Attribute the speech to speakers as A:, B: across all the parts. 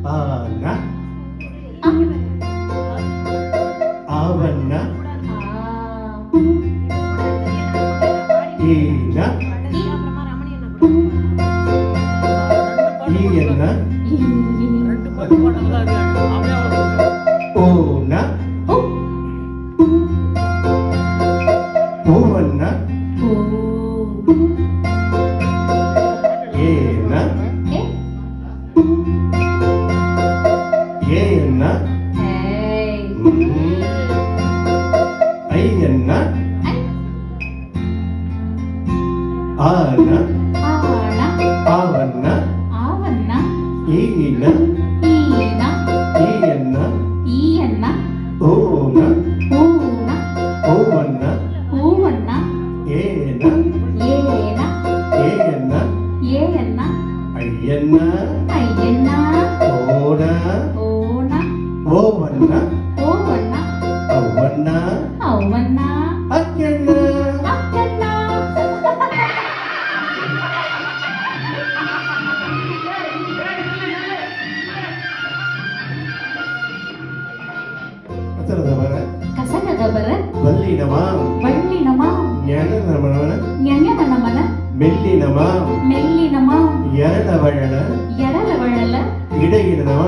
A: ஆன ஆவண்ண ஈன ஈயண்ண ஓன ஓவண்ண ஏன ஏயண்ண ஐயண்ண ஆன ஆவண்ண ஈன ஈயண்ண ஓன ஓவண்ண ஏன ஏயண்ண ஐயண்ண ஓன ஓவண்ண ಅವ್ವಣ್ಣ ಅಕ್ಕಣ್ಣ ಕಸನದವರ ಬಲ್ಲಿನಮ ಜ್ಞಾನನಮನ ಮೆಲ್ಲಿನಮ ಎರಳವಳಲ ಇಡೆಯಿನಮ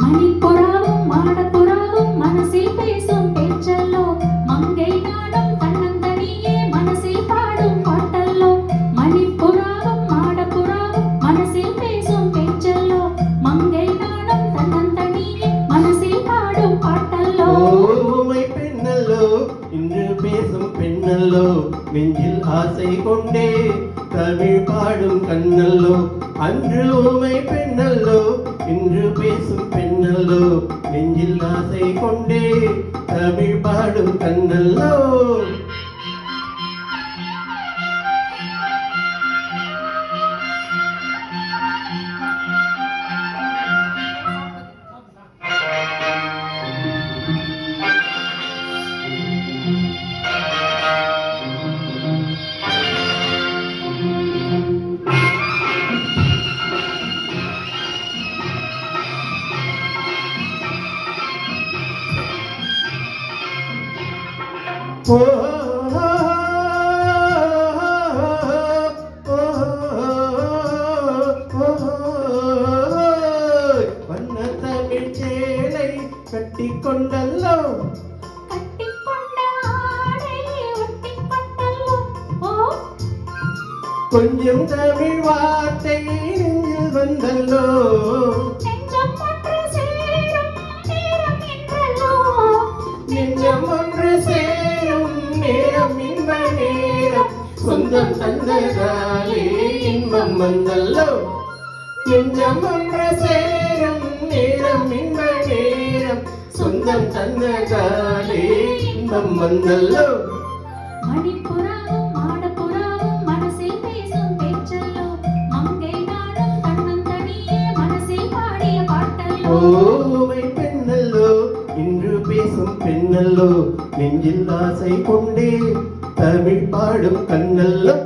A: மணிப்புறாவும் மாடப்புறாவும் மனசில் பேசும் பேச்சல்லோ மங்கை நாடும் தன்னந்தனியே மனசில் பாடும் பாட்டல்லோ மணிப்புறாவும் மாடப்புறாவும் மனசில் பேசும் பேச்சல்லோ மங்கை நாடும் தன்னந்தனியே மனசில் பாடும் பாட்டல்லோ
B: ஊமை பெண்ணல்லோ இன்று பேசும் பெண்ணல்லோ நெஞ்சில் ஆசை கொண்டே தமிழ் பாடும் கண்ணல்லோ அன்று ஊமை பெண்ணல்லோ இன்று பேசும் பெண்ணல்லோ நெஞ்சில் ஆசை கொண்டே தமிழ் பாடும் கண்ணல்லோ வண்ண தமிழ் சேலை கட்டிக்கொண்டல்லோ கொஞ்சம் தமிழ் வார்த்தை நெஞ்சில் வந்தல்லோ நெஞ்சம் ஒன்று சேரும் நேரம் இன்ப நேரம் சொந்தம் தந்ததாலே இன்பம் வந்தல்லோ நெஞ்சம் ஒன்று சேரும் நேரம் இன்ப நேரம் சொந்தம் தந்ததாலே இன்பம் வந்தல்லோ
A: மணிப்புறாவும் மாடப்புறாவும் மனசில் பேசும் பேச்சல்லோ மங்கை நாடும் தன்னந்தனியே மனசில் பாடிய பாட்டல்லோ
B: ஓமை பெண்ணல்லோ இன்று பேசும் பெண்ணல்லோ நெஞ்சில் ஆசை கொண்டே தமிழ் பாடும் கண்ணல்லோ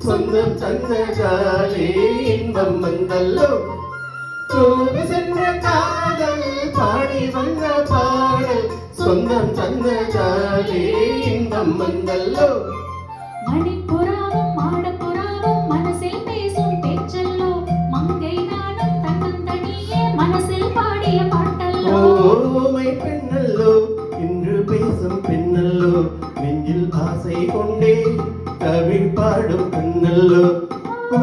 B: சொந்தம் தந்ததாலே இன்பம் வந்தல்லோ தூது சென்ற காதல் பாடி வந்த பாடல் சொந்தம் தந்ததாலே இன்பம் வந்தல்லோ
A: மணிப்புறாவும் மாடப்புறாவும் மனசில் பேசும் பேச்சல்லோ மங்கை நானும் தன்னந்தனியே மனசில் பாடிய பாட்டல்லோ
B: ஓமை பெண்ணல்லோ இன்று பேசும் பெண்ணல்லோ நெஞ்சில் ஆசை கொண்டே தமிழ் பாடும் கண்ணல்லோ ஓ